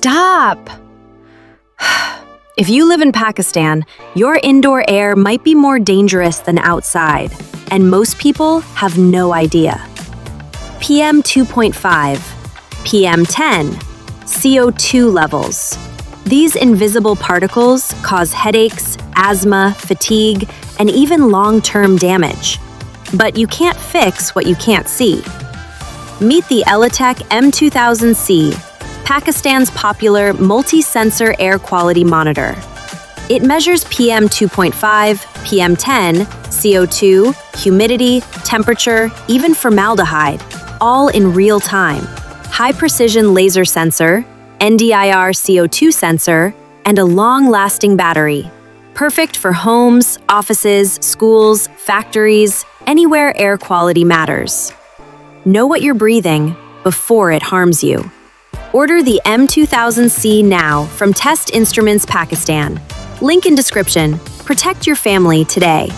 Stop! If you live in Pakistan, your indoor air might be more dangerous than outside, and most people have no idea. PM 2.5, PM 10, CO₂ levels. These invisible particles cause headaches, asthma, fatigue, and even long-term damage. But you can't fix what you can't see. Meet the Elitech M2000C, Pakistan's popular multi-sensor air quality monitor. It measures PM 2.5, PM 10, CO₂, humidity, temperature, even formaldehyde, all in real time. High-precision laser sensor, NDIR CO₂ sensor, and a long-lasting battery. Perfect for homes, offices, schools, factories, anywhere air quality matters. Know what you're breathing before it harms you. Order the M2000C now from Test Instruments Pakistan. Link in description. Protect your family today.